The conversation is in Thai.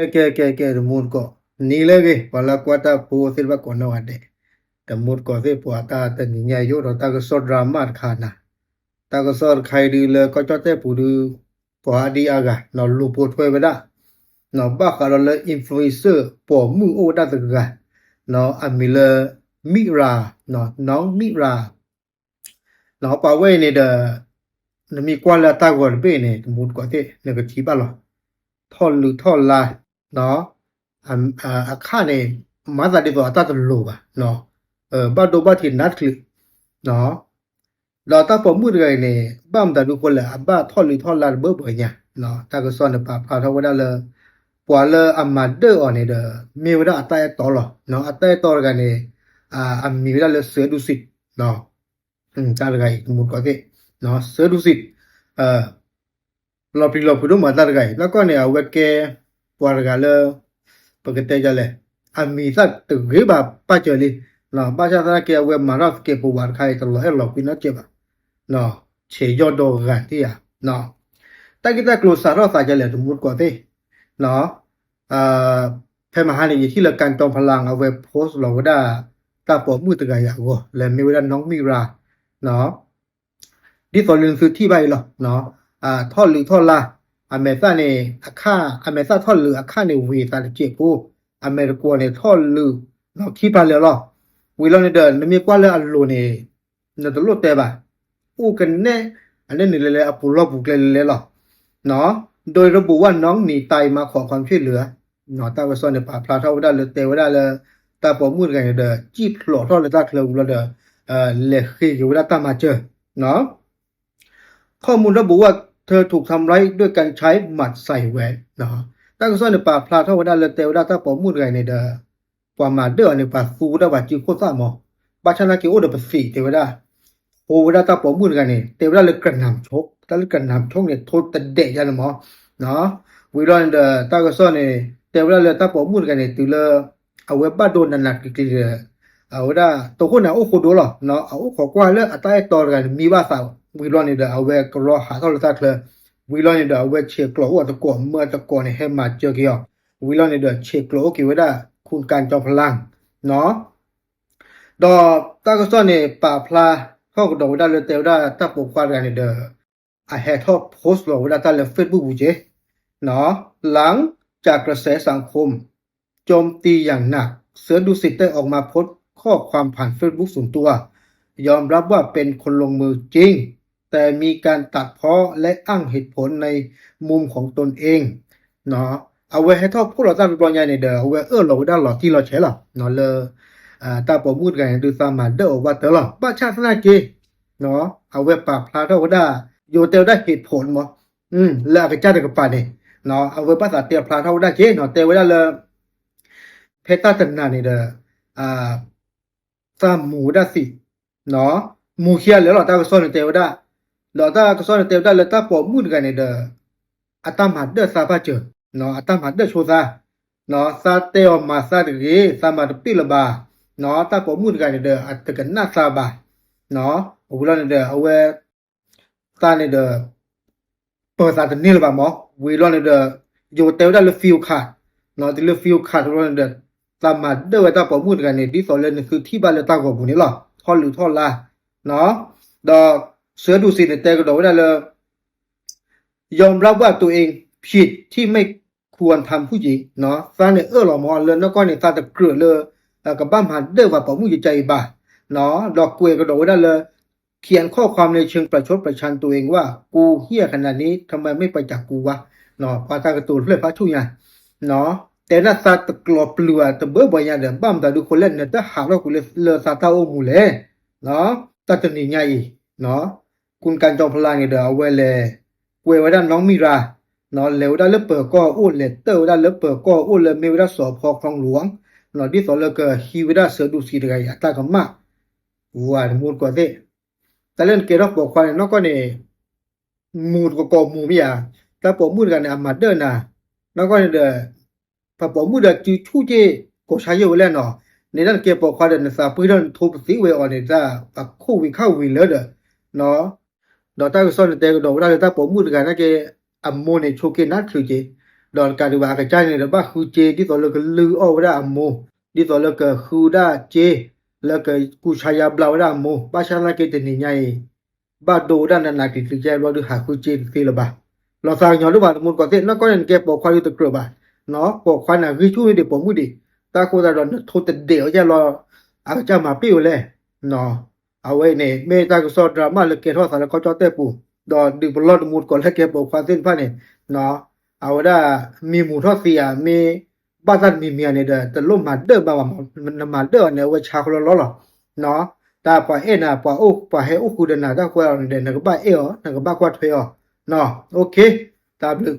ke remut ko nile ge pala kwata po silva kono ade remut ko se po ata ta ninya yo ro ta ko so drama khana ta ko so khai di le ko chote pu du po adi aga no lu po thwe bada no ba ka le influencer po mu o da ta ga no amile mira no nong mira no pa we ne de mi kwa la ta ko be ne remut ko te ne ko chi ba lo ท่อนหรือท่อนลาเนาะค่าในมาซาดิตัวตาตโลบะเนาะบัดโดบัดที่นัดคลิเนาะเราตาปอมือไงเนี่ยบ้ามตาดูคนละบ้าท่อนหรือท่อนลาเบอร์บ่เนี่ยเนาะตาก็สอนปาพาทวดาเลยปัวเลยอามาเดอร์ออนเนี่ยเด้อมีเวลาอัตายต่อหรอเนาะอัตายต่อกันเนี่ยมีเวลาเลยเสือดุสิตเนาะตาเลยมุดก็ได้เนาะเสือดุสิตเราไปเราพูดมาตาร์ไงแล้วก็เนี่ยเวกเกปวดกันเลยปกติจะเลยมีสักตึกหรือแบบป้าเจอเลยเนาะป้าชาติเกี่ยวกับมาราสเก็บปวดใครตลอดให้เราพินาศเจ็บเนาะเชี่ยยอดดอกกันที่อ่ะเนาะแต่กิจกรรมสารสาจะเลยสมมติกว่าที่เนาะเพื่อมาหาเนี่ยที่เราการจอมพลังเอาไว้โพสเราก็ได้ตาปอมือตะกายอย่างว่าแล้วมีเวลาน้องมีราเนาะที่สอนเรื่องซื้อที่ใบหรอเนาะท่อหรือท่อละอเมซ่าเนี่ยค่าอเมซ่าท่อหรือค่าในวีตาเจ็บผู้อเมริกาเนี่ยท่อหรือเนาะที่ปาเลยหรอวิลล์เนี่ยเดินมีกว่าเลยอัลโลเนี่ยนั่นตลอดแต่บ่าอู้กันเนี่ยอันนี้เนี่ยเลยอปุโรบุกเลยหรอเนาะโดยระบุว่าน้องหนีตายมาขอความช่วยเหลือเนาะตาว่าซ้อนเนี่ยป่าพลาเท่าได้เลยเตวได้เลยตาปอมืดกันเด้อจีบหล่อท่อเลยตาเคลื่อนเด้อเลขอยู่ได้ตามมาเจอเนาะข้อมูลระบุว่าเธอถูกทำร้ายด้วยการใช้หมัดใส่แหวนนะตั้งซ่อนในป่าพลาเท่าได้เลยเตวได้ถ้าปอมูดไงในเด้อปอมาเด้อในป่าฟูได้ว่าจีโคซ่าหมอบาชนะเกี่ยวกับสีเตวได้โอ้ได้ถ้าปอมูดไงเนี่ยเตวได้เลยกระหน่ำชกแต่เลยกระหน่ำชกเนี่ยโทษแต่เด็กยันหมอเนาะวิรอนเด้อตั้งซ่อนเนี่ยเตวได้เลยถ้าปอมูดไงเนี่ยตัวเลยเอาไว้บ้านโดนนันๆกิเลยเอาได้ตัวคนน่ะโอ้โหดูหรอเนาะเอาขอกว่าเลยอัตราต่อกันมีว่าสาววิลอนเนี่ยเอาไว้ก็รอหาเท่าไหร่ตัดเลยวิลอนเนี่ยเอาไว้เช็คกลัวว่าตะกอนเมื่อตะกอนเนี่ยให้มาเจอกี่อ่ะวิลอนเนี่ยเช็คกลัวกี่ไว้ได้คุณการจอมพลังเนาะดอตาก็ซ่อนเนี่ยป่าพลาเข้ากับดอกได้เลยเตลได้ตาปกควากันเนี่ยไอแฮทอปโพสต์ลงได้ตาเลยเฟซบุ๊กบุเจเนาะหลังจากกระแสสังคมโจมตีอย่างหนักเสือดุสิตได้ออกมาโพสต์ข้อความผ่านเฟซบุ๊กส่วนตัวยอมรับว่าเป็นคนลงมือจริงแต่มีการตัดเพ้อและอ้างเหตุผลในมุมของตนเองเนาะเอาไว้ให้ทอพวกเราตั้งปองใหญ่ในเด้อเอาไว้เราได้หรอที่เราใช้หรอเนาะเลยตาปอมูดกันดูสามาเด้อว่าเตหรอบ้าชาตินาเกเนาะเอาไว้ปราบพลาเท่าได้โยเตลได้เหตุผลมั้แล้วก็จ้าเด็กป่าเนี่ยเนาะเอาไว้ภาษาเตียพลาเท่าได้เจเนาะเตไว้ได้เลยเพตาตันนานี่เด้อสามหมูได้สิเนาะหมูเขียแล้วหรอตาก็ซ่อนเตไว้ได้เราถ้าก็สอนเตวได้เลยถ้าปอมุดกันเนี่ยเด้ออัตตามาเด้อซาบะเจอเนาะอัตตามาเด้อโชซาเนาะซาเตวมาซาเดซามาตปิลบาเนาะถ้าปอมุดกันเนี่ยเด้ออัตตะกันนาซาบะเนาะอุลาเนี่ยเด้อเอาไว้ตาเนี่ยเด้อเปิดซาตนิลบะหมอวิลอนเนี่ยเด้อโยเตวได้เลยฟิลขาดเนาะที่เลยฟิลขาดอุลาเนี่ยเด้อซามาเด้อถ้าปอมุดกันเนี่ยที่สอนเลยคือที่บ้านเลยตากับบุนี่หรอท่อนหรือท่อนละเนาะดอกเสือดุสิตเนี่ยแต่ก็บอกได้เลยยอมรับว่าตัวเองผิดที่ไม่ควรทำผู้หญิงเนาะซาเนี่ยหล่อมอนเลยแล้วก็เนี่ยซาตะเกลือเลยกับบ้านผ่านเด้อว่าปอมุใจบ่าเนาะดอกกล้วยก็บอกได้เลยเขียนข้อความในเชิงประชดประชันตัวเองว่ากูเหี้ยขนาดนี้ทำไมไม่ไปจากกูวะเนาะพาตากระตูนเพื่อพระชุยเนาะแต่น่าซาตะกลอเปลือตะเบื่อบ่อยอย่างเดิมบ้ามแต่ดูคนเล่นเนี่ยถ้าหากว่ากูเลยซาตาโอมูเลยเนาะตัดตัวนี้ไงเนาะคุณการจอมพลังเนี่ยเด้อเอาไว้เลยเวด้านน้องมีราเนาะเหลวได้เลือเปิดก็อุ้นเลยเตอได้เลือเปิดก็อุ้นเลยมีเวลาสอบพอคลองหลวงเนาะที่สอนเลยก็ฮีเวลาเสือดูสีอะไรอย่างตากับมาว่ามูดกว่าเด้แต่เล่นเกมรอบบอกควายนอกก็เนี่ยมูดก็มูไม่ยาแต่ปอมูดกันเนี่ยมาเดินนะนอกก็เนี่ยเด้อพอปอมูดเด้อจูชูเจก็ใช้เยอะแล้วเนาะในด้านเกมบอกควายเนี่ยซาปุยเดินทุบสีเวออนเนี่ยจ้าคู่วิเข้าวิเลยเด้อเนาะดอต้าก็สอนแต่ก็ดอกได้ถ้าปอมูดกันนะแกอัมโมเนี่ยโชเกนัดคือเจ ดอนการดีว่ากระจายเนี่ยบ้าคูเจที่ต่อเลิกลือเอาไว้ได้อโมที่ต่อเลิกคูด้าเจแล้วก็กูชายาบลาวได้อโมบ้าชาลาเกตนี่ไงบ้าโดด้านนั้นนักที่ใจว่าดูหาคูเจที่ละบ้าเราสร้างย้อนด้วยว่ามุนก่อนเสร็จนั่นก็ยังเก็บปอกควายอยู่ตะเกียบบ้าเนาะปอกควายน่ะคือช่วยเด็กปอกมือดิตาโคตรดอนโทษแต่เดี๋ยวจะรออาจจะมาปิ้วเลยเนาะเอาไว้เนี่ยเมตาก็สอดดราม่าเลยเกตทอดสารก็จอเตปูดอนดึงบอลลอดมุนก่อนแล้วเก็บปอกควายเส้นผ้าเนี่ยเนาะ เอาได้มีหมูทอดเสียมีบ้านตันมีเมียเนี่ยเด้อแต่ล่มมาเด้อบ่าวมันมาเด้อเนี่ยว่าชาคนละล้อหรอเนาะตาปะเอ็น่ะปะโอ้ปะให้โอ้กูเดน่ะตาควาเนี่ยนะก็บ้าเอ๋อนะก็บ้ากวาดเพอเนาะโอเคตาบึก